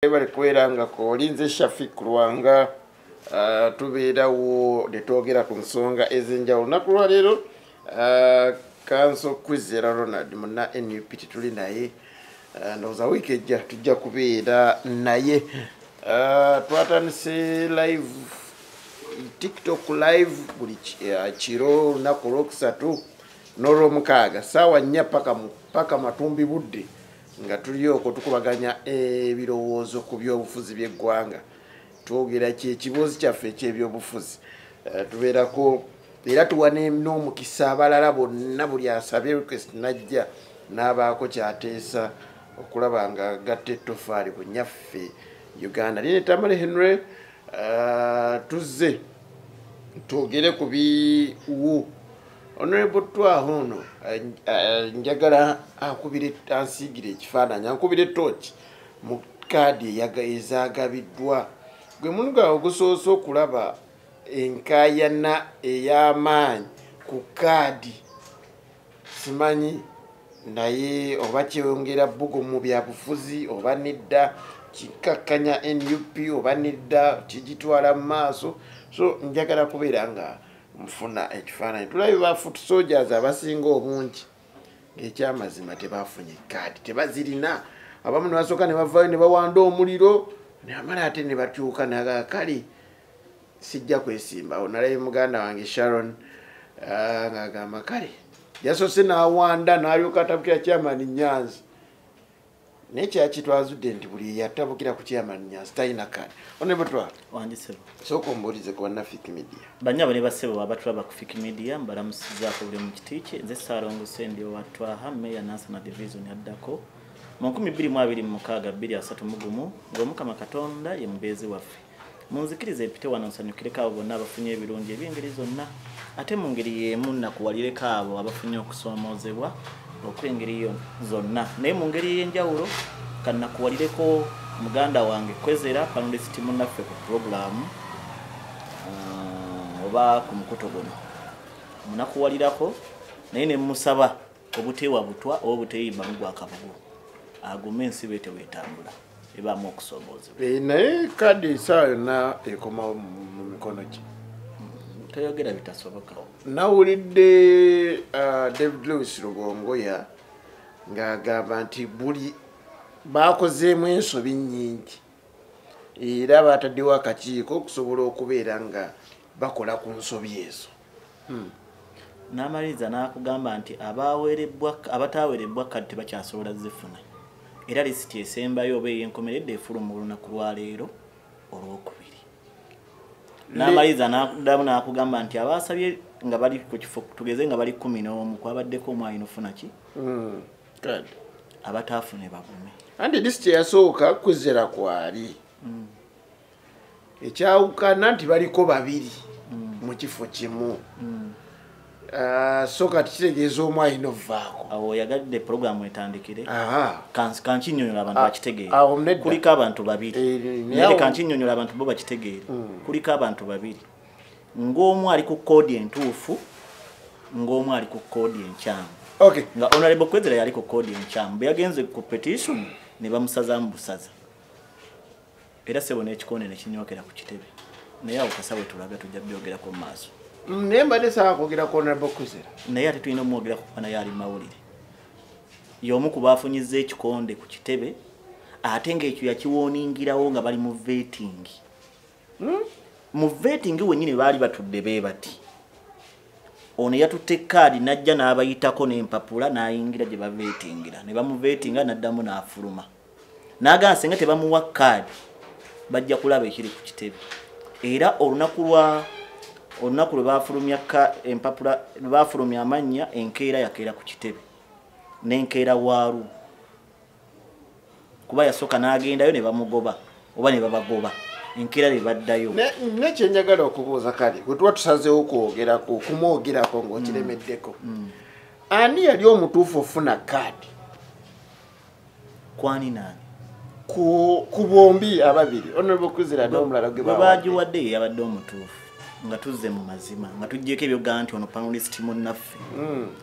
bali kweranga ko linze Shafik Lwanga tubeerawo netwogera ku nsonga ezenjawulo naku lwa leero Kanso Kwizera Ronald muna NUP tuli naye ndowooza wiiki ejja tujja kubeera naye twatandise live TikTok live buli kiro lunaku lwokusatu n'olwomukaaga ssaawa 4 paka matumbi budde nga tulioko tukubaganya ebirowoozo ku byobufuzi by'eggwanga twogera ekibuuzi kyaffe eky'ebyobufuzi tubeerako era tuwa n'omukisa abalala bonna buli asabye request najja n'abaako kyateesa okulaba nga gatta ettofaali ku nnyaffe Uganda. Nine Tamale Henry tuzze twogere ku biwu Honorable Twahono njagala akubire ansigire ekifaananyi ankubire tochi mu kaadi ezagabiddwa gwe munuga ogusoose okulaba enkayana ey'amaanyi ku kaadi simanyi naye oba kyongera bbugo mu byabufuzi oba nedda kikakkanya NUP oba nedda kigitwala mu maaso so njagala kubeera nga mfuna ekifaananyi tulabe ba foot soldiers abasinga obungi ng'ekyamazima tebafunye kaadi tebazirina abamu ne basooka ne bavaayo ne bawanda omuliro ne bamala ate ne bakyuka naga kale sijja kwesimbawo nalabe muganda wange Sharon ng'agamba kale yasoose n'awanda n'alyoka atabukira chairman Nyanzi naye kyakitwazudde nti buli yatabukira ku chairman Nyanzi talina kaadi onebutwa wandisebo sooka ombuulize ku banna Fiki Media banyabo ne basebo abatulaba ku Fiki Media mbalamusizaako buli mu kitiiki nze Saalongoose ndi owatwaha Meya Nansana Division yaddako mu 2026 233 ng'Omukama Katonda ye mubeezi waffe munzikirize empite wano nsanyukireko abo bonna abafunye ebirungi eby'engeri zonna ate mu ngeri y'emu nakuwalireko abo abafunye okusoomoozebwa okw'engeri zonna naye mu ngeri y'enjawulo kannakuwalireko muganda wange Kwezera panelist munnaffe ku programu oba ku mukuto guno munakuwalirako naye ne musaba obuteewa butwa oba obuteeyimba mugwa akabugu agume ensi bete wetambula ebaamu okusoomoozebwa naye kaadi essaawa yonna ekoma mu mikono gye toyogera bitasoboka nawulidde David Lewis Lugongoya ng'agamba nti buli baakozeemu ensobi nnyingi era baataddewo akakiiko okusobola okubeera nga bakola ku nsobi ezo n'amaliriza n'akugamba nti abataaweerebbwa kadi tebakyasobola zifuna era lisiti esembayo oba ey'enkomeredde efuluma olunaku lwa leero olwokubiri n'amaliriza n'akuddamu n'akugamba nti abaasabye nga bali ku kifo tugeze nga bali 11 kwabaddeko omu alina ofuna ki kadi abataafune bagume anti lisiti eyasooka Kwizera kwali ekyawukana nti baliko babiri mu kifo kimu so kati kitegeeza omu alina ovaako awo oyagadde programu etandikire kankinyonyola abantu bakitegeere kuliko abantu babiri naye kankinyonyola abantu bo bakitegeere kuliko abantu babiri ng'omu ali ku koodi entuufu ng'omu ali ku koodi enkyamu nga Honorable Kwezera yali ku koodi enkyamu bwe yagenze ku petition ne bamusazaamu busaza era sebo n'ekikoone ne kinyokera ku kitebe naye awo kasawe tulaga tujja byogerako mu maaso naye mbadde sawa kwogera ku Honorable Kwezera naye ate tulina omwogerako kuba naye ali mawulire y'omu ku baafunyizza ekikonde ku kitebe ate ng'ekyo yakiwooningirawo nga bali mu vetting mu vetting wennyini baali batudde bee bati ono yatutte kaadi najja n'abayitako n'empapula n'ayingira gye bavetingira ne bamuvetinga n'addamu n'afuluma n'agamba singa tebamuwa kaadi bajja kulaba ekiri ku kitebe era olunaku lwe baafulumya empapula lwe baafulumya amannya enkeera yakeera ku kitebe n'enkeera waalu kuba yasooka n'agendayo ne bamugoba oba ne babagoba enkeera ne baddayo nekyenjagala okubuuza kale gwe tuba tusazeewo kumwogerako ng'okiremeddeko ani yali omutuufu ofuna kaadi kwani naani ku bombi ababiri Honorable Kwizera n'omulala gwe bagiwadde ye yabadde omutuufu nga tuzze mu mazima nga tuggyeko ebyogamba nti ono panelist munnaffe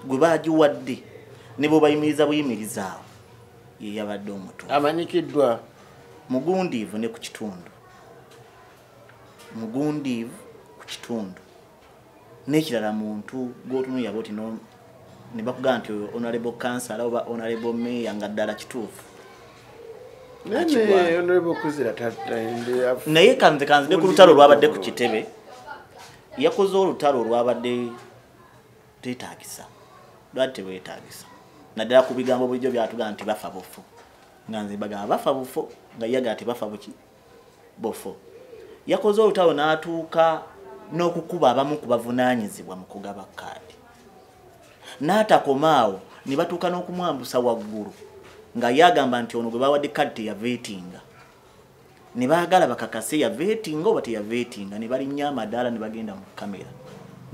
gwe baagiwadde ne bwe bayimiriza buyimirizaawo ye yabadde omutuufu amanyikiddwa mugundiivu ne ku kitundu mugundiivu ku kitundu n'ekirala muntu gw'otunuulira bw'oti ne bakugamba nti honorable councillor oba honorable mayor nga ddala kituufu naye kanzekane ku lutalo olwabadde ku kitebe yakoze olutalo olwabadde teetaagisa lwali teweetaagisa naddala ku bigambo bulijjo byatugamba nti bafa bufo nga nze bagamba bafa bufo nga yagaa tebafa buki bufo yakoze olutalo n'atuuka n'okukuba abamu ku bavunaanyizibwa mu kugaba kaadi n'atakomaawo ne batuuka n'okumwambusa waggulu nga yagamba nti ono gwe bawadde kaadi teyaveetinga ne baagala bakakase yaveetinga oba teyaveetinga ne balinnya amadaala ne bagenda mu kamera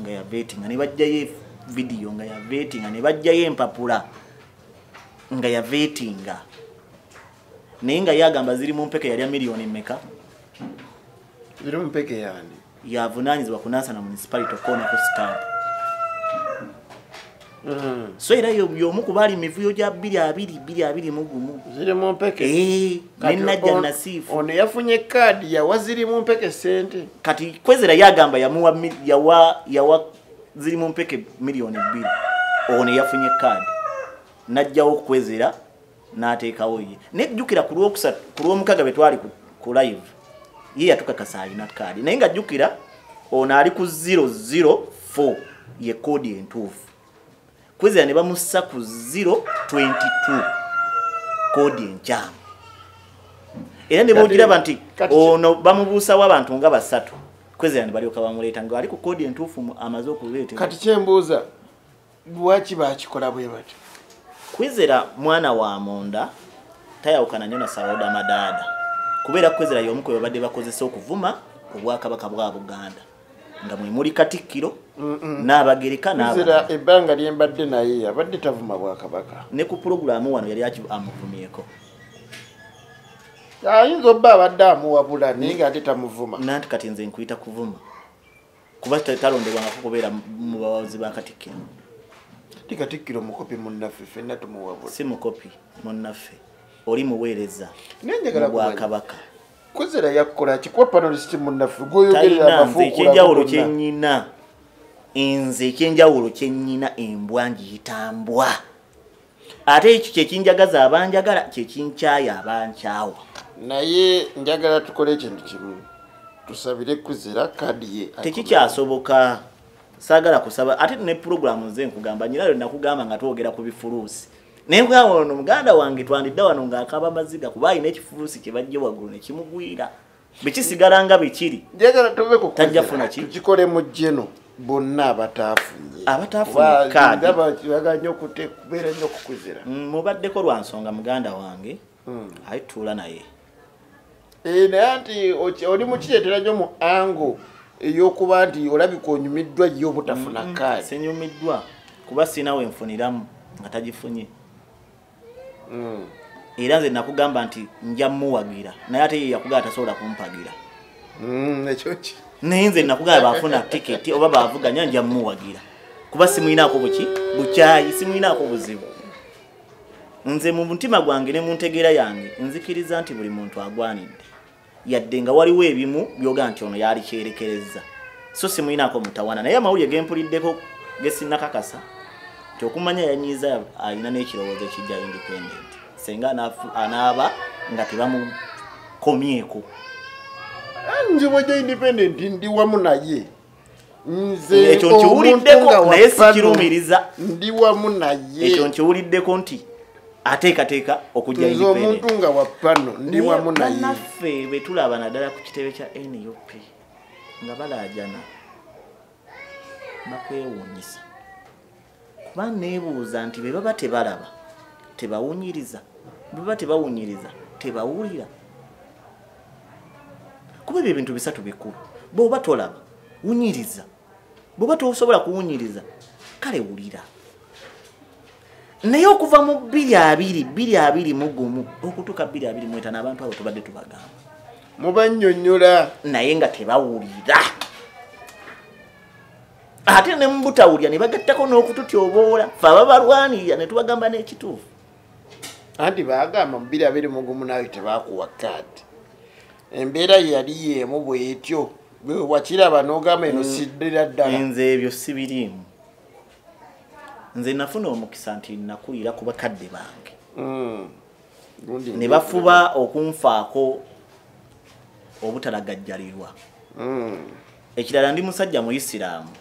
nga yaveetinga ne bajjayo vidiyo nga yaveetinga ne bajjayo empapula nga yaveetinga naye nga yagamba ziri mu mpeke yalya miliyoni mmeka ziri mu mpeke yani yavunaanyizibwa ku Nansana municipality okoonako stamp so era y'omu ku baali mivuyo gya 220 mu gumu ziri mu mpeke nenajja nasiifu ono yafunye kaadi yawa ziri mu mpeke sente kati Kwezera yagamba yawa ziri mu mpeke miliyoni 2 ono yafunye kaadi najjawo Kwezera n'ateekawo ye nejjukira ku lw'omukaga bwe twali ku live ye yatukakasa alina kaadi naye nga jjukira ono ali ku 004 ye koodi entuufu Kwezera ne bamussa ku 022 koodi enkyamu era ne boogiraba nti ono bamubuusawo abantu nga 3 Kwezera ne balyoka bamuleeta nga ali ku koodi entuufu amaze okuleeta kati kyembuuza lwaki bakikola bwe batyo Kwezera mwana wa Monda tayawukana nnyo na Salvador Madada kubeera Kwezera y'omu ku babadde bakozesa okuvuma obwakabaka bwa Buganda nga mwe muli Katikkiro n'Abagereka Kwezera ebbanga lyembadde naye abadde tavuma bwakabaka ne ku pulogulaamu wano yali amuvumyeko ayinza obba abadde amuwabula naye ng'ate tamuvuma nanti kati nze nkuyita kuvuma kuba talonderwangako kubeera mu bawazi ba Katikkiro Katikkiro mukopi munnaffe ffenna tumuwabula si mukopi munnaffe oli muweereza nenjagala bwakabaka Kwezera yakola kikuwa panelist munnaffe gwoyogerera amafuuko ekyenjawulo kyennyina nze ekyenjawulo kyennyina embwa njiyitambwa ate ekyo kyekinjagaza abanjagala kyekinkyaya abankyawa naye njagala tukole ekintu kimu tusabire Kwezera kaadi ye tekikyasoboka saagala kusaba ate ne programu nze nkugamba nyirayo nakugamba nga twogera ku bifuluusi naye nkugamba ono muganda wange twandidda wano ng'akaba amaziga kuba alina ekifuluusi kye bajje waggulu ne kimugwira bekisigala nga bikiri njagala tuve ku tajja funa ki tukikole mu jeno bonna abataafunye kaadi baganye okubeera nnyo ku Kwezera mubaddeko lwa nsonga muganda wange ayituula naye naye nti oli mukireetera nnyo mu ango eyokuba nti olabika onyumiddwa ye obutafuna kaadi sinyumiddwa kuba sina wenfuniramu nga tagifunye era nze nakugamba nti nja muwagira naye ate ye yakugamba tasobola kumpagira ekyoki naye nze nakugamba bafuna tiketi oba bavuganya nja muwagira kuba simuyinaako bukyayi simuyinaako buzibu nze mu mutima gwange ne mu ntegeera yange nzikiriza nti buli muntu agwanidde yadde nga waliwo ebimu byoga nti ono yali kyerekereza so simuyinaako mutawana naye amawulire gempuliddeko gesinakakasa nti okumanya yanyiiza alina n'ekirowoozo ekijja independent senga anaaba nga tebamukomyeko nze bwajja independent ndi wamu naye nze ekyo nkiwuliddeko naye sikirumiriza ndi wamu naye ekyo nkiwuliddeko nti ateekateeka okujja independent omuntu nga wapano ndi wamu naye naffe be tulaba naddala ku kitebe kya NUP nga balaajana bakwewuunyisa kuba neebuuza nti be baba tebalaba tebawunyiriza baba tebawunyiriza tebawulira kuba ebyo ebintu bisatu bikulu bw'oba tolaba wunyiriza bw'oba tosobola kuwunyiriza kale wulira naye okuva mu 2021 okutuuka 2025 abantu abo tubadde tubagamba mubannyonnyola naye nga tebawulira ate ne mubutawulira ne bagattako n'okututyoboola fe ababalwanirira ne tubagamba n'ekituufu anti bagamba mu 2021 nawe tebakuwa kaadi embeera yali yemu bwetyo wakiraba n'ogamba eno siddira ddala nze ebyo sibiriimu nze nafuna omukisa nti nakulira ku bakadde bange ne bafuba okunfaako obutalagajjalirwa ekirala ndi musajja mu Isiraamu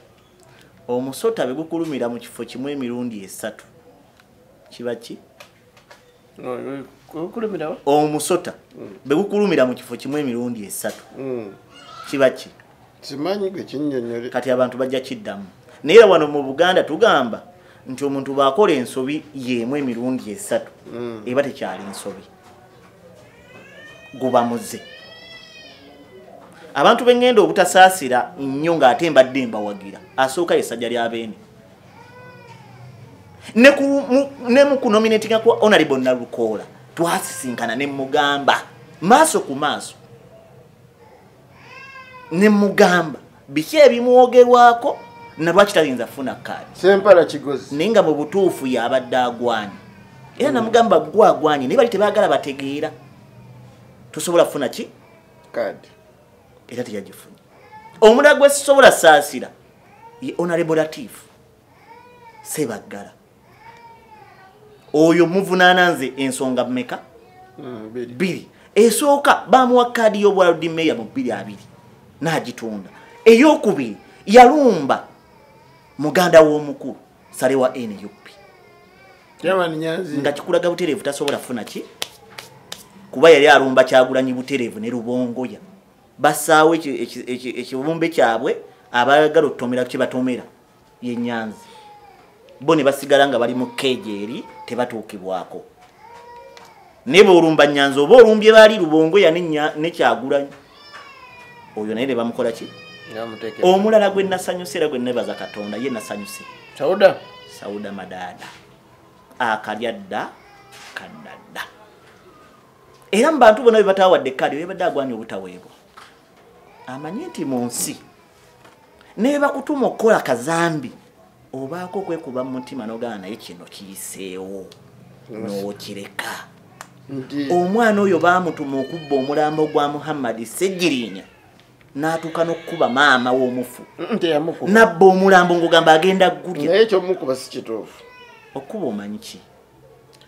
omusota bwe gukulumira mu kifo kimu emirundi 3 kiba ki omusota bwe gukulumira mu kifo kimu emirundi 3 kiba ki simanyi gwe kinnyonnyole kati abantu bajja kiddamu naye wano mu Buganda tugamba nti omuntu bw'akola ensobi yeemu emirundi 3 eba tekyali nsobi guba muze abantu bengenda obutasaasira nnyo ng'ate mbadde mbawagira asooka essajja lya Beene ne mu kunominatinga kwa Honorable Nalukoola twasisinkana ne mugamba maaso ku maaso ne mugamba biki ebimwogerwako na lwaki talinza funa kaadi Sempala Kigozi nenga mu butuufu yabadde agwanye era namugamba gwagwanye naye bali tebaagala bategeera tusobola funa ki kaadi era teyagifunye omulala gwe sisobola saasira ye Honorable Latif Sebaggala oyo muvunaana nze ensonga mmeka 2 esooka bamuwa kaadi y'obwaludi meya mu 2020 n'agitunda ey'okubiri yalumba muganda w'omukulu Salewa NUP Yamani Nyanzi nga kikulaga butereevu tasobola funa ki kuba yali alumba Kyagulanyi butereevu ne Rubongoya basaawe ekibumbe kyabwe abaagala okutomera kye batomera ye Nyanzi bo ne basigala nga bali mu keeje eri tebatuukibwako ne boolumba Nyanzi oba olumbye baali Rubongoya ne Kyagulanyi oyo naye ne bamukola ki omulala gwe nasanyuse era gwe nebaza Katonda ye nasanyuse Sauda Madada akalya dda kadda era mu bantu bonna be batawadde kaadi bebadde agwanya obutaweebwa amanyi nti mu nsi ne bakutuma okukola kazambi obaako kwekuba mu mutima n'ogana naye kino kiyiseewo n'okireka omwana oyo baamutuma okubba omulambo gwa Muhammad Ssejjirinya n'atuuka n'okkuba maama w'omufu nabba omulambo ng'ogamba agenda gulya naye ekyomukuba si kituufu okkuba omanyi ki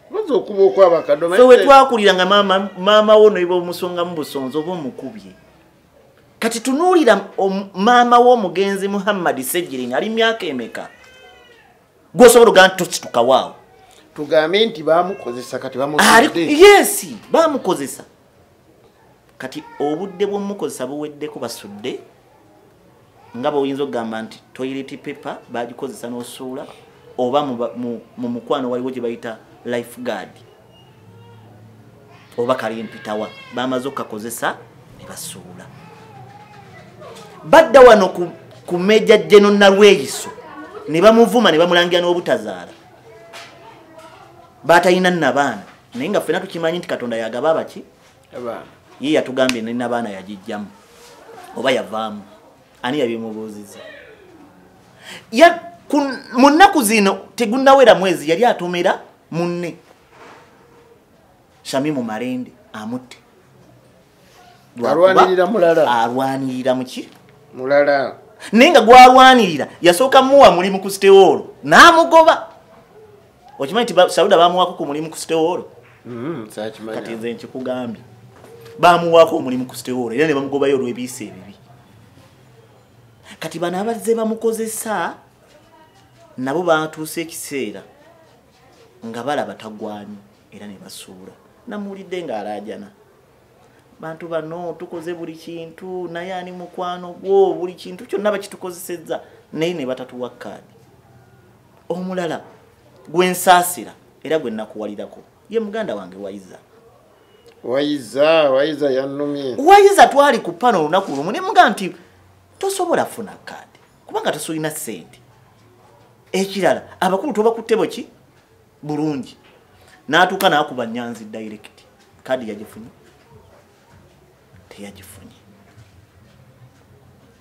maze okuba okwabakadoma so we twakulira nga maama wo noiba omusonga mu busonzi oba omukubye kati tunuulira maama w'omugenzi Muhammad Ssejjirinya ali myaka emeka gw'osobola ogamba tositukawo tugambe nti bamukozesa kati bamusudde yes bamukozesa kati obudde bw'omukozesa buweddeko basudde nga bw'oyinza okugamba nti toilet paper bagikozesa n'osuula oba mu mukwano waliwo gye bayita life guard oba kalimpitawa bamaze okukakozesa ne basuula badda wano ku Major General Nalweyiso ne bamuvuma ne bamulangira n'obutazaala batalina nabaana naye nga ffena tukimanyi nti Katonda yagaba abaki abaana ye yatugambye nalina abaana yagijjamu oba yavaamu ani yabimubuuziza mu nnaku zino tegunnawera mwezi yali atomera munne Shamimu Malende amutte alwanirira muki mulala naye nga gwalwanirira yasooka muwa mulimu ku Sitewolo n'amugoba okimanyi nti Sauda bamuwaako ku mulimu ku Sitewolo kati nze nkikugambye bamuwaako omulimu ku Sitewolo era ne bamugobayo olw'ebiisa ebibi kati bano abazze bamukozesa nabo batuuse ekiseera nga balaba tagwanyi era ne basuula namuwulidde ng'alaajana bantu bano tukoze buli kintu naye ani mukwano gwo buli kintu kyonna bakitukozesezza naye ne batatuwa kaadi omulala gwensaasira era gwe nakuwalirako ye muganda wange Wayiza yannumye Wayiza twali ku pano olunaku lumu ne mugamba nti tosobola funa kaadi kubanga tosolina ssente ekirala abakulu tobakuttebo ki bulungi n'atuuka n'akuba Nyanzi direct kaadi yagifunye teyagifunye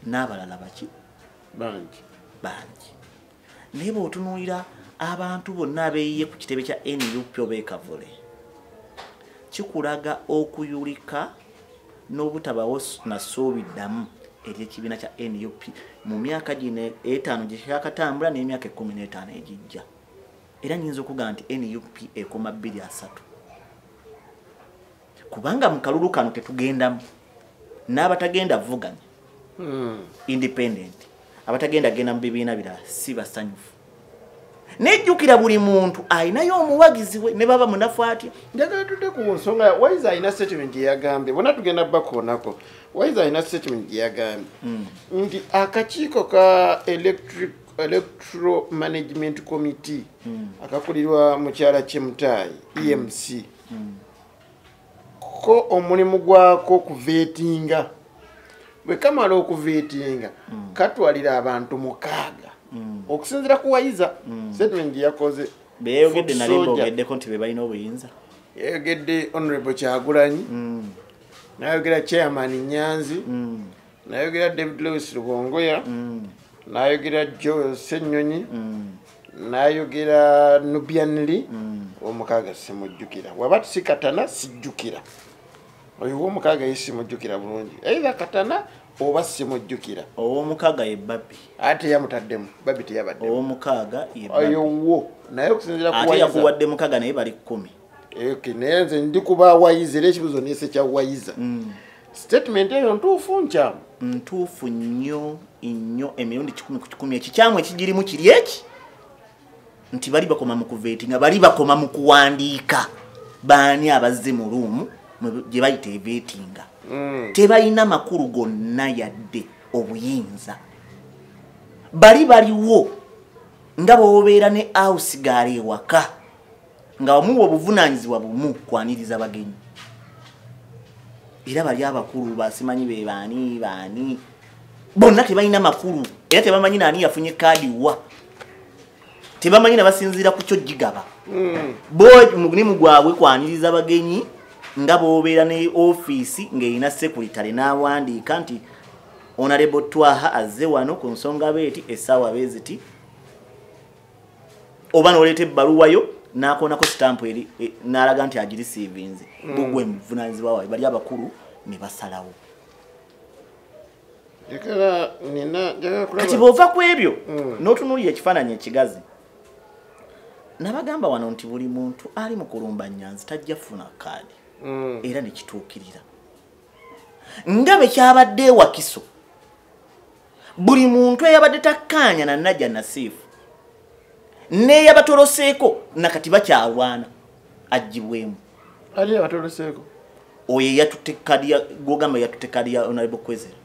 n'abalala baki bangi naye bw'otunuulira abantu bonna abeeyiye ku kitebe kya NUP oba ekavule kikulaga okuyulika n'obutabawo nasuubi ddamu eri ekibiina kya NUP mu myaka gino 5 gye kyakatambula n'emyaka 15 egijja. Era nyinza okuga nti NUP ekoma 23 kubanga mu kalulu kano tetugendamu n'abatagenda vuganya independent abatagenda genda mu bibiina birala si basanyufu. Nejjukira buli muntu ayinayo omuwagizi we ne baba munafu atya. Njagala tudde ku nsonga Waiza ayina statement gye yagambye bona tugenda bakoonako. Waiza ayina statement gye yagambye nti akakiiko ka Electoral Management Committee akakulirwa mukyala Chemutayi EMC ko omulimu gwako okuvetinga bwe kamala okuvetinga katwalira abantu 6 okusinzira ku Waiza statement yakoze beyogedde nalimbo gedde konti be balina obuyinza yegedde Honorable Kyagulanyi nayogera Chairman Nyanzi nayogera David Lewis Rubongoya nayogera Joe Senyonyi nayogera Nubianli omukaga simujjukira wabati sikatana sijjukira oyo omukaga yisimujjukira bulungi either katana oba simujjukira omukaga ye Babi ate yamutaddemu Babi teyabadde omukaga ye Babi oyo wo naye okusinzira ku Waiza ate yakuwadde mukaga naye bali 10 okay nenze ndi kuba Waiza ekibuzo nese kya Waiza statement eyo ntuufu nkyamu ntuufu nnyo emirundi 10 ku 10 ekikyamu ekigirimu kiri eki nti bali bakoma mu kuvetinga bali bakoma mu kuwandiika baani abazze mu ruumu gye bayita evetinga tebalina makulu gonna yadde obuyinza baliwo nga bwobeera ne house gaali ewaka nga wamuwa obuvunaanyizibwa bumu kwaniriza bagenyi era bali abakulu basimanyi be baani bonna tebalina makulu era tebamanyi naani yafunye kaadi wa tebamanyi nabasinziira ku kyo gigaba bo mulimu gwabwe kwaniriza bagenyi nga bwobeera ne office ng'erina secretary n'awandiika nti Honorable Twaha azze wano ku nsonga beeti essaawa beeziti oba n'oleeta ebbaluwa yo n'akoonako stamp eri n'alaga nti agirisiivinze bugwe muvunaanyizibwa waabwe bali abakulu ne basalawo. Kati bw'ova ku ebyo n'otunuulira ekifaananyi ekigazi nabagamba wano nti buli muntu ali mu kulumba Nyanzi tajja funa kaadi era ne kituukirira nga bwe kyabadde ewakiso buli muntu eyabadde takkaanya na Najja Nasifu n'eyabatooloseeko nakati bakyalwana agibwemu ali abatoloseeko oyo yatutte kadi gogamba yatutte kadi ya Honorable Kwezera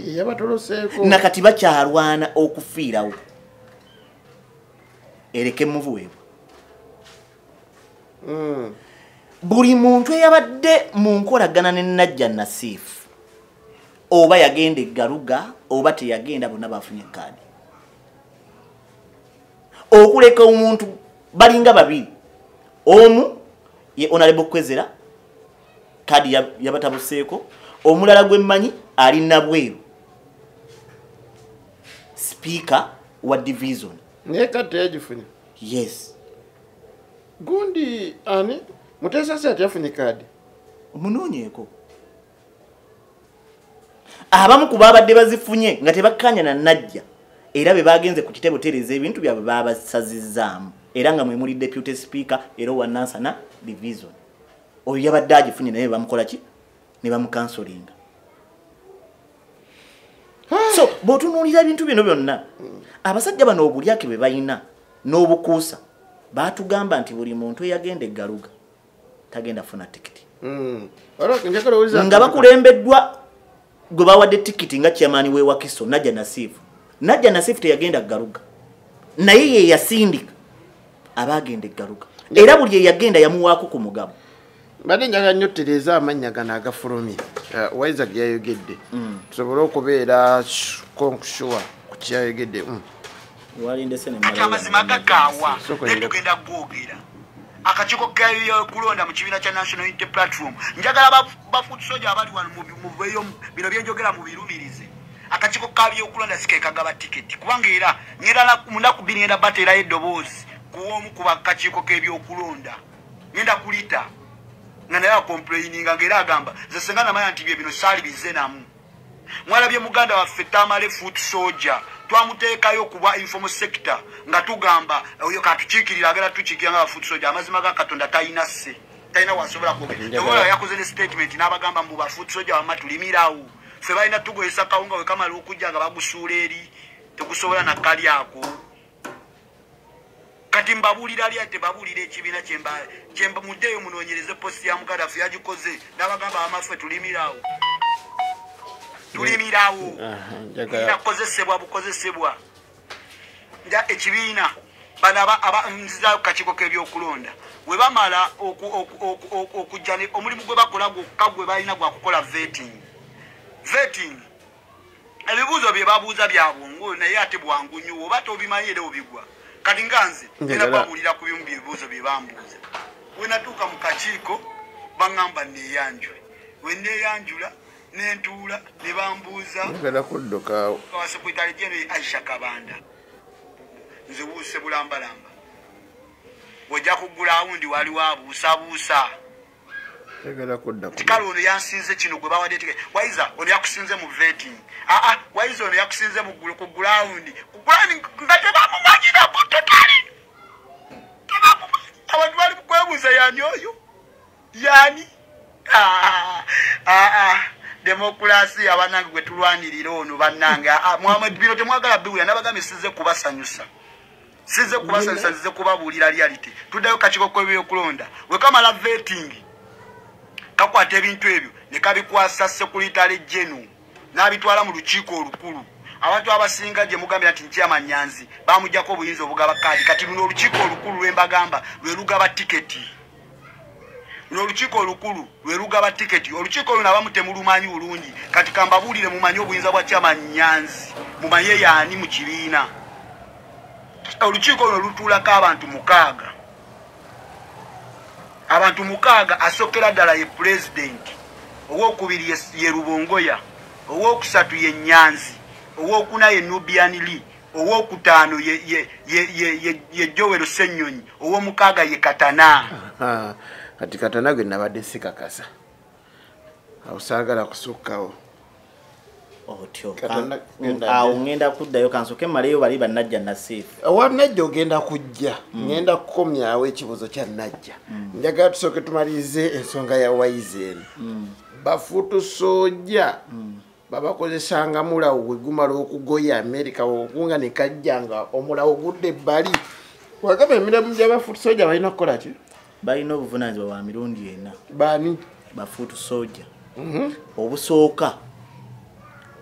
yabatoloseeko nakati bakyalwana okufiirawo ereke muvuweebwa buli muntu eyabadde mu nkolagana ne Najja Nasifu oba yagenda eggaluga oba teyagenda bonna bafunye kaadi okuleka omuntu balinga babiri omu ye Honorable Kwezera kaadi yabatabuseeko omulala gwe mmanyi ali nabweru speaker wa division naye kati yagifunye yes gundi ani Mutesa ati yafunye kaadi omunoonyeeko abamu ku babadde bazifunye nga tebakkanya na Najja era be bagenze ku kitebo tereza ebintu byabwe babasazizaamu era nga mwe muli deputy speaker era wa Nansana division oyo yabadde agifunye naye bamukola ki ne bamukansolinga so bw'otunuulira ebintu bino byonna abasajja bano obulyake bwe balina n'obukuusa baatugamba nti buli muntu eyagenda eggaluga tagenda funa tikiti nga bakulembeddwa gwe bawadde tikiti nga chairman we Wakiso Najja Nasifu. Najja Nasifu teyagenda galuga naye ye yasindika abagenda eggaluga era buli yagenda yamuwaako ku mugabo bade njaga nnyo tereza amannya gano agafulumye Waiza gyayogedde tusobole okubeera konkushuwa ku kyayogedde amazima gagaawa netugenda gwogera akakiiko kulonda mu kibiina kya National Unity Platform njagala bafuutusoja abali wano muveeyo bino byenjogera mu birumirize akakiiko kabyokulonda sikekagaba tiketi kubanga era ngenda munaku bbiri ngenda bateerayo eddoboozi kuwoomu ku bakakiiko k'ebyokulonda ngenda kulita nga naye akomplaininga ng'era agamba nze senga namanya nti bye bino saali bize namu. Mwalabye muganda waffe Tamale Foot Soldier twamuteekayo kuba informal sector nga tugamba oyo katukiikirira agera tukiikira nga Foot Soldier amazima ga Katonda talina sse talina wasobola kwogera yakoze ne statement n'abagamba mbu ba Foot Soldier wamma tulimirawo ffe balina tugoyesa kawunga we kamala okujja nga bagusuula eri tegusobola nakali ako kati mbabuulira ali ate babuulira ekibiina kyemba muddeeyo munoonyereze posti ya muganda ffe yagikoze n'abagamba bamaffe tulimirawo nakozesebwa bukozesebwa nja ekibiina bana nziza kakiiko k'ebyokulonda we bamala okujja omulimu gwe bakola gwokka gwe balina gwa kukola vetting ebibuuzo bye babuuza bya bwongo naye ate bwangu nnyo oba tobimanyi era obigwa kati nganze era babuulira ku bimu byebibuuzo bye bambuuza we natuuka mu kakiiko baŋŋamba neeyanjule we neeyanjula nentuula ne bambuuza ngala kuddukaawo kawasekretari jeno Aisha Kabanda nze wuuse bulambalamba bw'ojja kuggula awundi waliwo abuusabuusa tegala kudda kale ono yansinze kino gwe bawadde tike waiza ono yakusinze mu vetting waiza ono yakusinze mu kuggula awundi nga tebamumanyirako totali abantu bali mukwebuuza yani oyo yani demokrasi abanange gwe tulwanirira ono bannange Muhammad bino temwagala biwuya nabagambye sizze kubasanyusa nzize kubabuulira reality tuddayo kakiiko k'ebyokulonda we kamala vetting kakwata ebintu ebyo ne kabikwasa sekuritale jenu n'abitwala mu lukiiko olukulu abantu abasinga gye mugambira nti Nkyama Nyanzi bamujjako obuyinza obugaba kaadi kati luno olukiiko olukulu lwembagamba lwe lugaba tiketi olukiiko olukulu lwe lugaba tiketi olukiiko luno abamu temulumanyi bulungi kati kambabuulire mumanyi obuyinza bwa Nkyama Nyanzi mumanye yaani mu kibiina olukiiko luno lutuulako abantu mukaaga asokera ddala ye pulezidenti owokubiri ye Rubongoya owokusatu ye Nyanzi owokuna ye Nubian Lee owokutaano ye Joel Ssenyonyi owomukaaga ye Katana kati Katana gwe nabadde sikakasa awo saagala kusukkawo otyo awo ngenda kuddayo kansoke maleyo bali bannajja nasifu wanajja ogenda kujja ngenda kukomyawo ekibuzo kya najja njagala tusooke tumalirize ensonga ya Waiza eno bafuutu soja babakozesanga mulawo gwe gumala okugoya Amerika okunga ne kajja nga omulawo gudde ebbali wagamba emirimu gy'abafuutu soja balina kukola ki balina obuvunaanyizibwa bwa mirundi ena baani bafuutu soja obusooka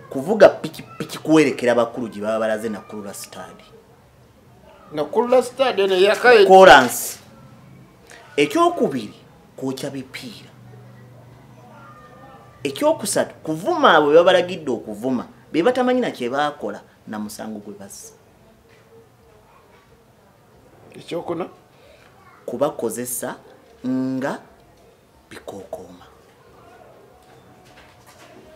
kuvuga pikipiki kuwerekera bakulu gye baba balaze Nakulula stade eno yakaye koransi ekyokubiri kwokya bipiira ekyokusatu kuvuma abo bye babalagidde okuvuma be batamanyi na kye baakola na musango gwe bassa ekyokuna kubakozesa nga bikookooma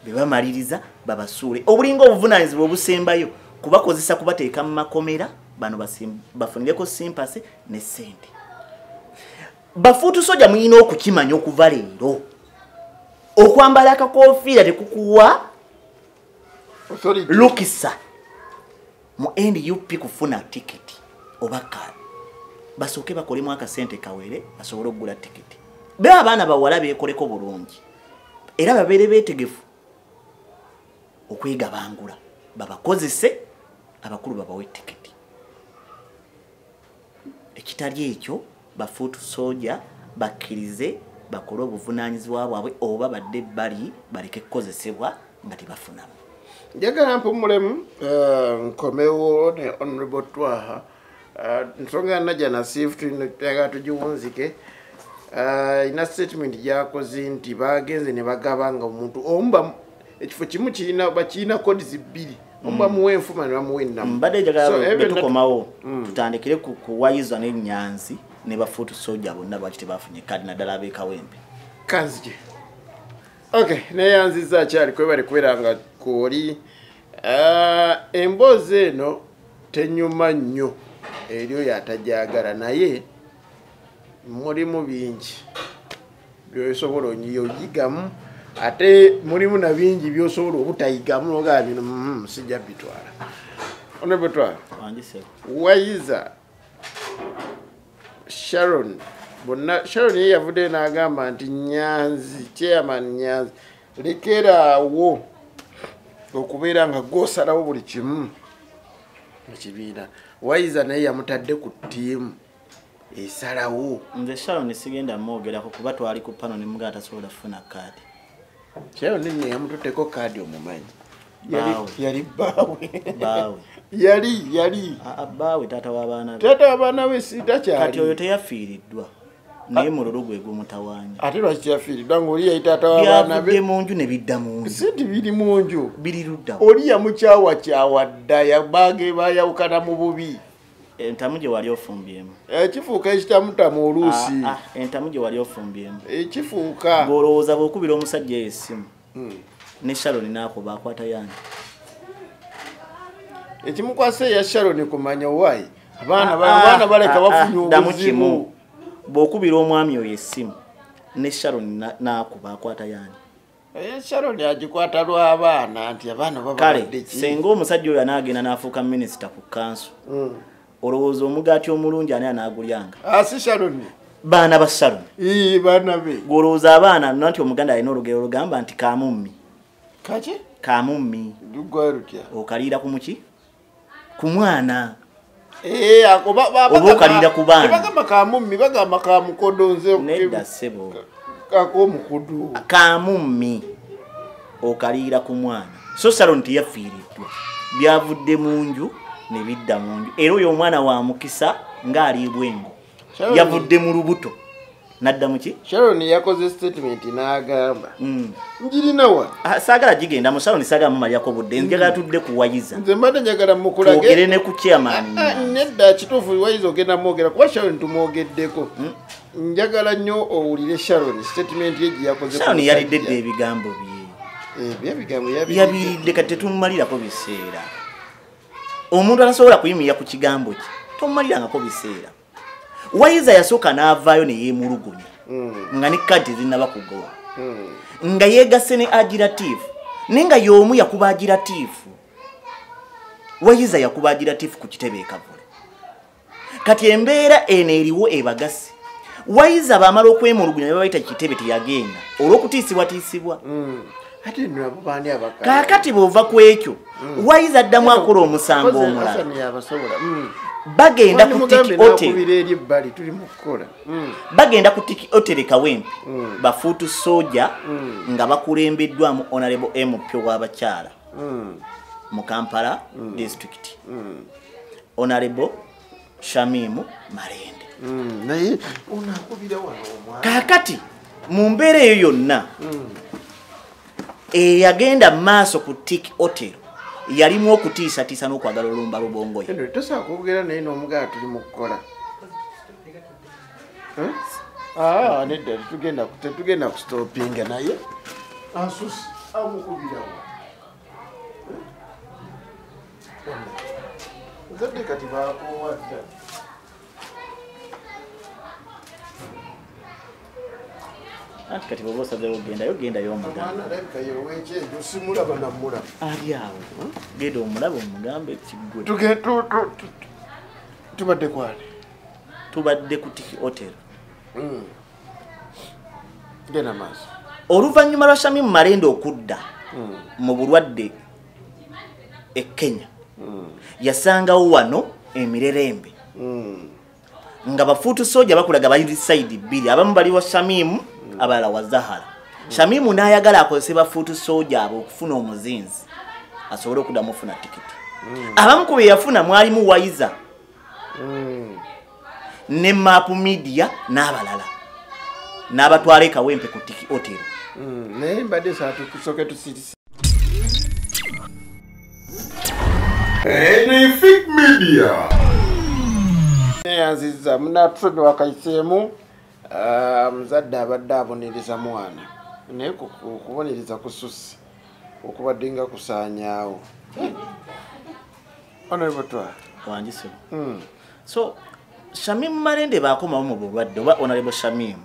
bebamaliriza babasuule obulinga obuvunaanyizibwa obusembayo kubakozesa kubateeka mu makomera bano bafunireko simpase ne ssente bafuutu soja mulina okukimanya okuva leero okwambala akakoofiira tekukuwa lukisa mu NUP kufuna tiketi oba kaadi basooke bakolemu akasente kawere basobole okugula tiketi be abaana bawala beekoleko bulungi era babeere beetegefu okwegabangula babakozese abakulu babawe tiketi ekitali ekyo bafuutu soja bakkirize bakole obuvunaanyizibwa bwabwe oba badde bali baleke kukozesebwa nga tebafunamu njagala mpumulemu nkomewo ne Honorable Twaha nsonga ya Najja Nasifu tuyagala tugiwunzike ina statement gyakoze nti bagenze ne bagaba nga omuntu omba ekifo kimu kirina codes bbiri omba muwe enfuma ne bamuwe ennamu mbadde njagala betukomawo tutandikire ku Waiza ne Nyanzi ne bafuutu soja bonna lwaki tebafunye kaadi naddala ab'ekawempe kanzije okay neyanziza akyali kwebale kubeera nga kwoli emboozi eno tenyuma nnyo eri oyo atajagala naye mulimu bingi byosobola oyigamu ate mulimu na bingi byosobola obutayigamu nogaa bino sijja bitwala ono betwala Wayiza Sharon bonna Sharon ye yavudde n'agamba nti Nyanzi chairman Nyanzi lekeraawo okubeera nga gwosalawo buli kimu ekibiina Wayiza naye yamutadde ku ttiimu esalawo nze Sharon sigenda mwogerako kuba twali ku pano ne muganda tasobola kufuna kaadi Sharon ne yamututteko kaadi omumanyi yali baawe yali baawe taata w'abaana be sitakyali kati oyo teyafiiriddwa naye mululu gwe gumutawaanya ate lwaki kyafiiriddwa ng'oli yayi taata w'abaana be byavudde mu nju ne bidda mu nju sinti biri mu nju biri luddawo oli yamukyawa dda yabaage baayawukana mu bubi entamu gye wali ofumbyemu kifuuka ekitamutamu oluusi entamu gye wali ofumbyemu kifuuka ng'olowooza bw'okubira omusajja eyo essimu ne Sharon n'akuba akwata yange ekimukwasa eya Sharon kumanya waayi abaana baleka bafunye obuzibu bw'okubira omwami oyo essimu ne Sharon n'akuba akwata yange Sharon agikwata lw'abaana nti abaana kale senga omusajja oyo anaagenda n'afuuka minisita ku kansu olowooza omugaati omulungi ani anaagulyanga si Sharon baana ba Sharon baana be gw'olowooza abaana nanti omuganda alina olugero olugamba nti kamummi kaki kamummi lugwalutya okaliira ku muki ku mwana oba okaliira ku baana bagamba kamummi bagamba kamukodo nze nedda ssebo kak'omukudu kamummi okaliira ku mwana so Sharon teyafiiriddwa byavudde mu nju ne bidda mu nju era oyo omwana wa mukisa ng'aliibwa engo yavudde mu lubuto nadda muki Sharon yakoze statement n'agamba njirinawa saagala gigenda mu Sharon saagala mumalirako budde njagala tudde ku Wayiza nze mbadde njagala mukulage twogere ne ku chairman nedda kituufu Wayiza ogenda mwogera kuba Sharon tumwogeddeko njagala nnyo owulire Sharon statement ye gye yakoze Sharon yaliddedde ebigambo bye yabiridde kati tetummalirako biseera omuntu atasobola kuyimirira ku kigambo kye tomumalirangako biseera Wayiza yasooka n'avaayo ne yeemulugunya nga ne kadi zinnaba kugoba nga yeegasse ne agiratiifu naye nga y'omu yakuba agiratiifu Wayiza yakuba agiratiifu ku kitebe ekavule kati embeera eno eriwo ebagasi Wayiza baamala okwemulugunya ne babayita kitebe teyagenda olw'okutiisibwatiisibwa ate nabo bandi abakala kaakati bw'ova ku ekyo Wayiza addamu akola omusango omulala bagenda ku Tiki Hotel bagenda ku Tiki Hotel Kawempe bafuutu soja nga bakulembeddwamu Honorable MP w'abakyala mu Kampala district Honorable Shamimu Marende naye onakubira wano omwana kaakati mu mbeera eyo yonna eyagenda maaso ku Tiki Hotel yalimu okutiisatiisa n'okwagala olumba lubongo ye tosobola kwogera naye n'omugala tuli mu kukola nedda tetugenda kustopinga naye ansusi amukubirawo zadde kati bakowadda anti kati bwoba osazeewo gendayo omugamba ali awo genda omulaba omugambe kiggwe tubadde kwali tubadde ku Tiki Hotel genda maaso oluvannyuma lwa Shamimu Marende okudda mu bulwadde e Kenya yasangawo wano emirerembe nga bafuutu soja bakulaga bali side bbiri abamu bali wa Shamimu abalala wa Zahara Shamimu n'ayagala akozese bafuutu soja abo okufuna omuzinzi asobole okuddamu ofuna tikiti abamu ku be yafuna mwalimu Wayiza ne Map Media n'abalala n'abatwala e Kawempe ku Tiki Hotel naye mbadde saatukusoke tusirisi Enifik Media Aziza munatusonyi wakayiseemu muzadde abadde abonereza mwana naye kubonereza kususi okubadde nga kusaanyaawo onabotwa wanjisebo so Shamimu Marende baakomawo mu bulwadde oba Honorable Shamimu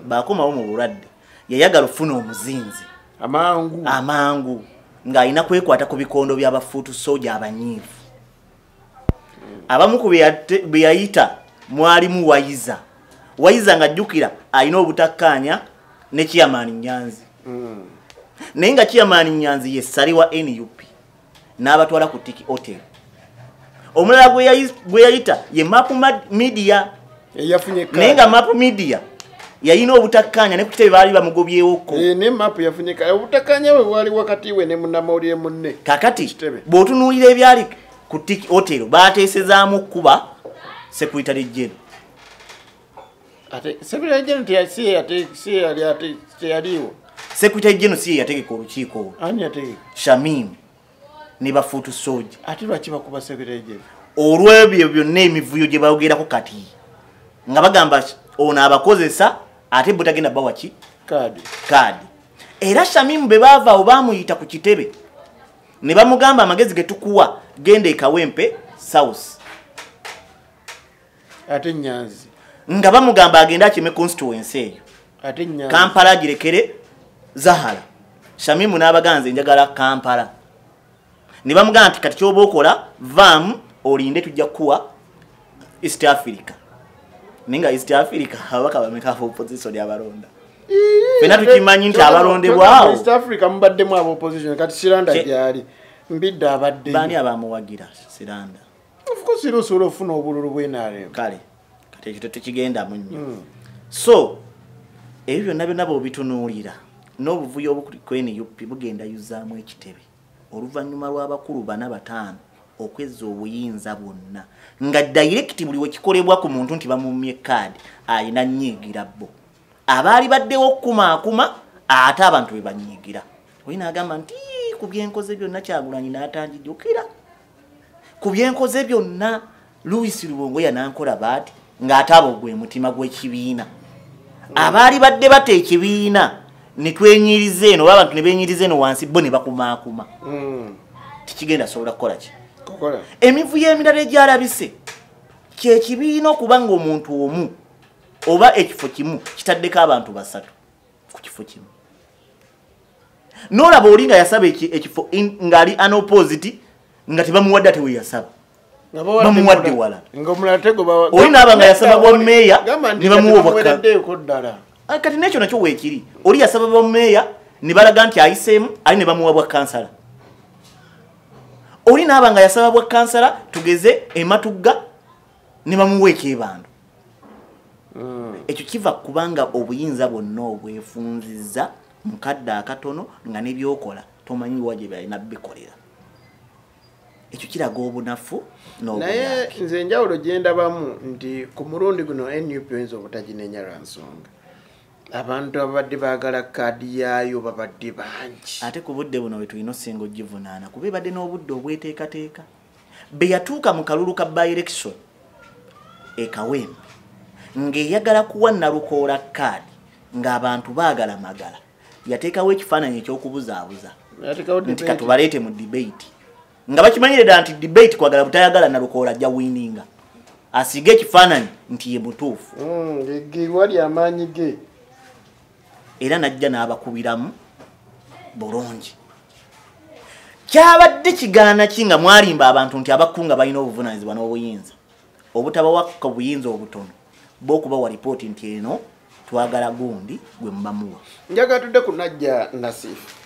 baakomawo mu bulwadde yayagala ofuna omuzinzi amangu ng'alina kwekwata ku bikondo by'abafuutu soja abanyiivu. Abamu ku be yayita mwalimu Wayiza ng'ajjukira alina obutakkaanya ne Chairman Nyanzi. Naye nga Chairman Nyanzi ye ssali wa NUP n'abatwala ku Tiki Hotel. Omulala gwe yayita ye Map Media. Naye nga Map Media yalina obutakkaanya ne ku kitebe baali bamugobyewoko. Ne Map yafunye obutakkaanya bwe bwali wakati we ne munnamawulire munne. Kakati bw'otunuulira ebyali ku Tiki Hotel baateesezaamu okuba Secretary General. Secretary General teyaliwo. Secretary General si yategeka olukiiko. Ani yategeka? Shamim ne bafuutu soja. Ate lwaki bakuba Secretary General? Olw'ebyo byonna emivuyo gye bayogerako kati nga bagamba ono abakozesa ate bo tagenda bawaki kaadi. Era Shamim be baava awo baamuyita ku kitebe ne bamugamba amagezi ge tukuwa genda e Kawempe South. Ate Nyanzi nga bamugamba agenda akime constituency eyo. Ate Nyanzi Kampala girekere Zahara. Shamim n'abaganze njagala Kampala. Ne bamugamba nti kati kyoba okola vam olinde tujja kuwa East Africa. Ninga East Africa abaka bameka for opposition abalonda. Fena tukimanyi nti abalondebwawo. East Africa mubaddemu abo opposition kati Siranda gyali. Mbidda abadde. Bani abamuwagira Siranda. Of course irusulo ofuna obululu bwenare. Kale. Kati ekyo tekigenda munnyo. So ebyo nabo bitunuulira. N'obuvuyo obukweni UP bugenda yuzaamu ekitebe. Oluvannyuma lw'abakulu 4-5 okwezza obuyinza bwonna nga direct buli wekikolebwa ku muntu nti bamumye kaadi ayina nnyiigira bo abaali baddewo okukumaakuma ate abantu be banyiigira. Olina agamba nti ku byenkoze byonna Kyagulanyi n'atanjijukira ku byenkoze byonna Louis Rubongo yanankola baati ng'ate abo gwe mutima gw'ekibiina abaali badde bate ekibiina ne twenyiriza eno abantu ne benyiriza eno wansi bo ne bakumaakuma. Tikigenda sobola kukola ki? Emivuyo emirala egyalabise kyekibiina okuba nga omuntu omu oba ekifo kimu kitaddeko abantu 3 ku kifo kimu. N'olaba oli nga yasaba ekifo ng'ali unopposite nga tebamuwadde ate we yasaba bamuwadde wala. Oli n'aba nga yasaba bwa meeya ne bamuwa obwakkansala. Kati n'ekyo nakyo weekiri oli yasaba bwa meeya ne balaga nti ayiseemu ali ne bamuwa bwakkansala. Oli n'aba nga yasaba bwakkansala tugeze ematugga ne bamuwa ekyebandu. Ekyo kiva kubanga obuyinza bwonna obwefunziza mu kadde akatono nga n'ebyokola tomanyi wa gye balina bikolera. Ekyo kiraga obunafu n'obuyaki. Naye nze enjawulo gye ndabamu nti ku mulundi guno NUP oyinza obutaginenya lwa nsonga abantu abadde baagala kaadi yaayo babadde bangi. Ate ku budde buno bwe tulina osinga ogivunaana kuba ebadde n'obudde obweteekateeka. Be yatuuka mu kalulu ka by-election e Kawempe ng'eyagala kuwa Nalukoola kaadi ng'abantu baagala magala yateekawo ekifaananyi eky'okubuzaabuza nti katubaleete mu debate nga bakimanyire ddala nti debate kwagala butayagala Nalukoola ajja wininga asiga ekifaananyi nti ye mutuufu. Wali amaanyi ge. Era najja n'abakubiramu bulungi. Kyabadde kigaana ki nga mwalimba abantu nti abakunga balina obuvunaanyizibwa n'obuyinza obutabawaka obuyinza obutono bw'okubawa lipooti nti eno twagala gundi gwe mubamuwa. Njagala tudde ku Najja Nasifu.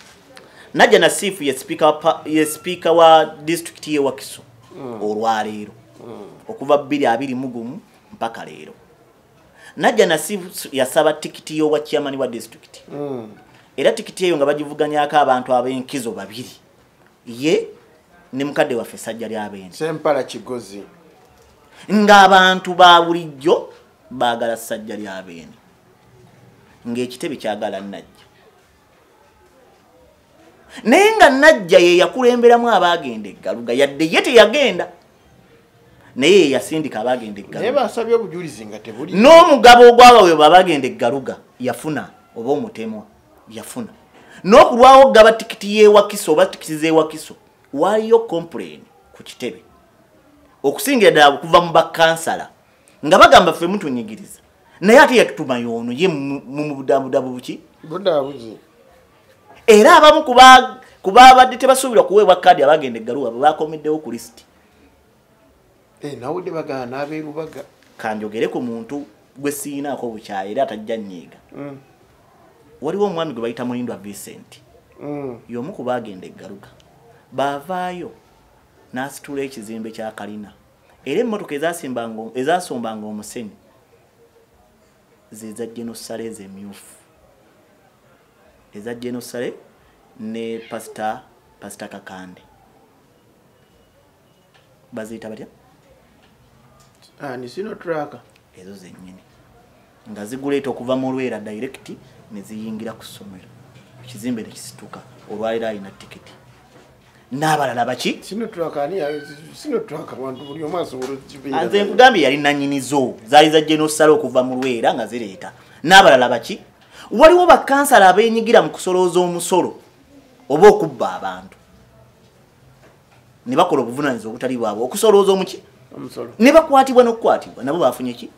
Najja Nasifu ye speaker wa district y'e Wakiso olwaleero okuva 2021 mpaka leero. Najja Nasifu yasaba tikiti y'obwa chairman wa district. Era tikiti eyo nga bagivuganyako abantu ab'enkizo 2 ye ne mukadde waffe Ssajjalya Abeene Sempala Kigozi ng'abantu ba bulijjo baagala Ssajjalya Abeene ng'ekitebe kyagala Najja. Naye nga Najja ye yakulemberamu abaagenda eggaluga yadde ye teyagenda naye yasindika abaagenda eggaluga. Naye basabye obujulizi nga tebuli. N'omugabo ogwabawe baagenda eggaluga yafuna oba omutemwa yafuna. N'okulwawo gaba tikiti y'e Wakiso oba tikiti z'e Wakiso waliyo complain ku kitebe okusingira ddala okuva mu bakkansala nga bagamba ffe mutunyigiriza naye ate yatutuma y'ono ye mu budabudabu buki Budabuzi. Era abamu kuba abadde tebasuubira kuweebwa kkaadi abagenda eggaluwa bakomeddewo ku lisiti. Nawe de bagana abeerubaga. Kanjogere ku muntu gwe siinaako bukyayi era atajja nnyiiga. Waliwo omwami gwe bayita Mulindwa Vincent. Y'omu ku baagenda eggaluga. Baavaayo n'asitula ekizimbe kya kalina. Era emmotoka ezasombanga omusenyu zeza Genosale ez'emmyufu. Eza Genosale ne Pastor Kakande. Baziyita batya? Ni sino traka. Ezo zennyini. Nga ziguleeta okuva mu Lwera direct ne ziyingira ku ssomero. Ekizimbe ne kisituka. Olwaliro alina tiketi. N'abalala baki? Sino traka wantu buli omu asobola okukibira. Nze nkugambye yali nannyinizo. Zaali za Genosale okuva mu Lwera nga zireeta. N'abalala baki? Waliwo bakansala abeenyigira mu kusolooza omusolo oba okubba abantu. Ne bakola obuvunaanyizibwa obutali bwabwe okusolooza omuki? Omusolo. Ne bakwatibwa n'okukwatibwa nabo baafunye ki?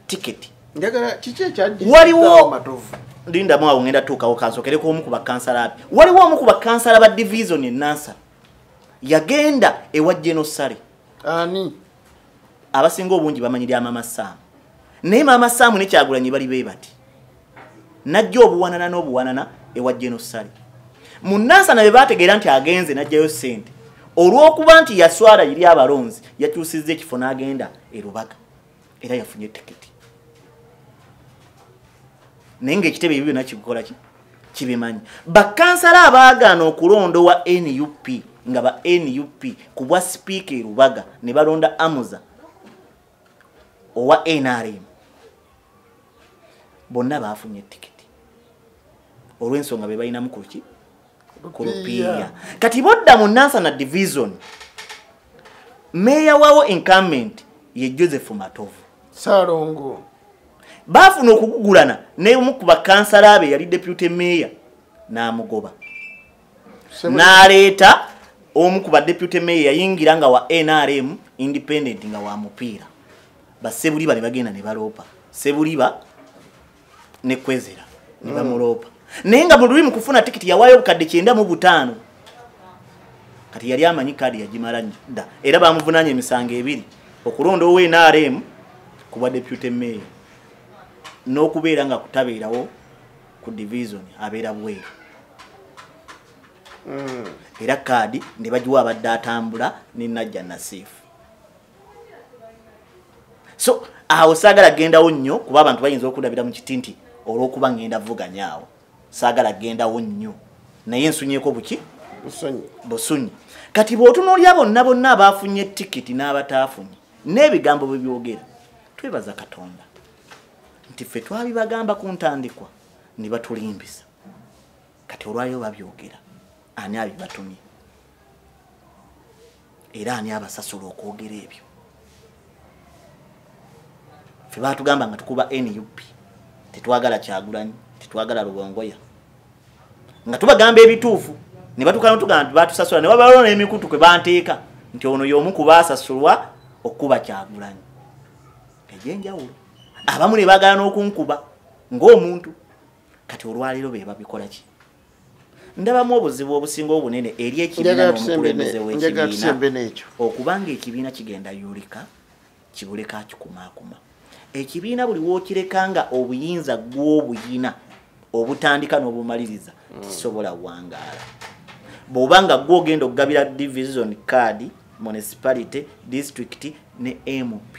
Tiketi. Njagala kiki ekyajja waliwo matovu. Lindamu awo ngenda tuukawo kansokereko omu ku bakansala abe. Waliwo omu ku bakansala ba division e Nansana. Yagenda ewa Genosale. Ani? Abasinga obungi bamanyirya Mama Sam. Naye Mama Sam ne Kyagulanyi bali bee bati. Najja obuwanana n'obuwanana ewa Genosale. Mu Nansana be baategeera nti agenze najjayo ssente. Olw'okuba nti yaswala yiri abalonzi yakyusizza ekifo n'agenda e Rubaga. Era yafunye tiketi. Naye ng'ekitebe ebyo byonna kikola ki? Kibimanyi. Bakansala abaagaana okulondowa NUP nga ba NUP ku bwa sipiika e Rubaga ne balonda Amuza owa NRM. Bonna baafunye tiketi. Olw'ensonga be balinamu ku ki? Ku lupiiya. Kati bodda mu Nansana division meeya waawo incumbent ye Joseph Matovu. Salongo. Baafuna okugugulana n'omu ku bakansala abe yali deputy mayor n'amugoba. N'aleeta omu ku ba deputy mayor yayingira nga wa NRM independent nga wa mupiira. Basebuliba ne bagenda ne baloopa. Sebuliba ne Kwezera ne bamuloopa. Naye nga buli mu kufuna tikiti yawaayo obukadde 95. Kati yali amanyi kadi yagimala dda. Era bamuvunaanye emisango ebiri. Okulonda owe NRM ku bwa deputy mayor. N'okubeera nga kutabeerawo ku division abeera bweru. Era kadi ne bagiwa abadde atambula ne Najja Nasifu. So awo saagala gendawo nnyo kuba abantu bayinza okudabira mu kitinti olw'okuba ngenda vuganyaawo. Saagala gendawo nnyo. Naye nsunyeeko buki? Busunyi. Kati bw'otunuulira bonna abaafunye tikiti n'abataafunye n'ebigambo bwe byogera twebaza Katonda. Nti ffe twabibagamba ku ntandikwa ne batulimbisa. Kati olwaliro babyogera ani abibatumye? Era ani abasasula okwogera ebyo? Ffe baatugamba nga tukuba NUP. Tetwagala Kyagulanyi, tetwagala Rubongoya. Nga tubagamba ebituufu ne batukana tugamba batusasula ne wabalo n'emikutu kwe banteeka nti ono y'omu ku baasasulwa okuba Kyagulanyi. Ejenjawulo. Abamu ne baagala n'okunkuba ng'omuntu. Kati olwaliro be babikola ki? Ndabamu obuzibu obusinga obunene eri ekibiina n'omukulembeze w'ekibiina okubanga ekibiina kigenda yulika kibuleka kikumaakuma. Ekibiina buli wookireka nga obuyinza gw'obuyina obutandika n'obumaliriza kisobola wangaala. Bw'obanga gw'ogenda okugabira division card, municipality, district ne MP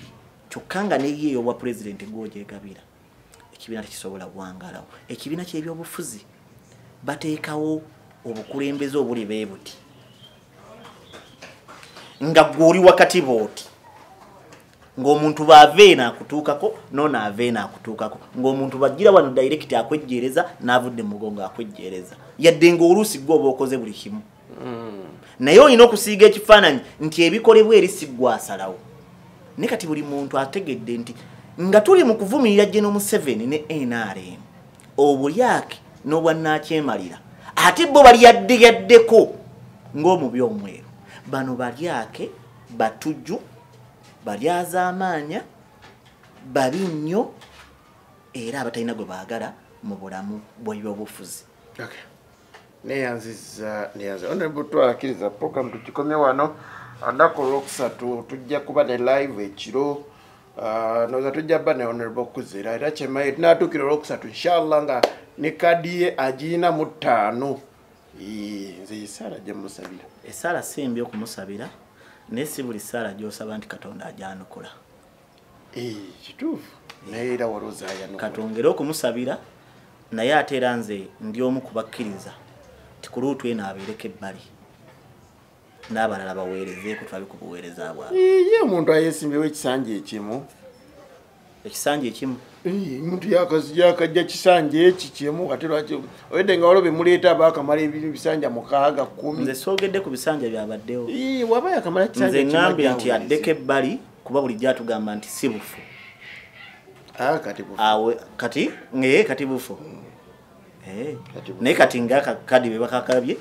kyokka nga neyo ey'obwa president gw'ogyegabira ekibiina tekisobola wangaalawo. Ekibiina ky'ebyobufuzi bateekawo obukulembeze obuli bee buti nga gw'oli wakati booti ng'omuntu baaveena akutuukako n'onaaveena akutuukako ng'omuntu bajjira wano direct akwejjeereza n'avudde mu mugongo akwejjeereza yadde ng'oluusi gw'oba okoze buli kimu. Naye olina okusiiga ekifaananyi nti ebikolebwa eri si gwasalawo. Ne kati buli muntu ategedde nti nga tuli mu kuvumirira General Museveni ne NRM obulyake n'obwannakyemalira ate bo balyaddeko ng'omubi omweru. Bano balyake batujju balyazaamaanya babi nnyo era abatalina gwe baagala mu bulamu bw'ebyobufuzi. Okay. Neyanziza honorable twakiriza program tukikomye wano andako Olwokusatu tujja kuba ne live ekiro noza tujja ba ne honorable Kuzera era kyemaye tunatukira Olwokusatu inshallah nga ne kadi ye agina mu 5 nze Sara gye musabira Esala simbi okumusabira naye si buli sala gy'osaba nti Katonda ajyanukula. Kituufu naye era walooza ayanukula katongera okumusabira naye ate era nze ndi omu kubakkiriza tikuluutu eno abeereko ebbali n'abalala baweerezeeko twabe ku buweereza bwabwe. ye omuntu ayeesimbyewo ekisanja ekimu Ekisanja ekimu omuntu yakajja kisanja eki kimu kati lwaki oyedde nga waliwo bemuleeta baakamala ebisanja 6-10. nze soogedde ku bisanja byabaddewo. waba yakamala kisanja nze ngambye nti addeko ebbali kuba bulijjo atugamba nti si bufu. Kati ngeye kati bufu. Naye kati ng'akakadi be bakakabye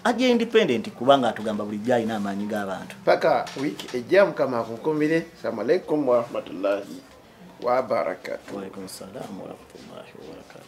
ajja independent kubanga atugamba bulijjo alina amaanyi g'abantu. Paka wiki ejja Mukama akunkumire. Assalamu alaikum wa rahmatullahi wa barakatuh. Wa alaikum salaam wa rahmatullahi wa barakatuh.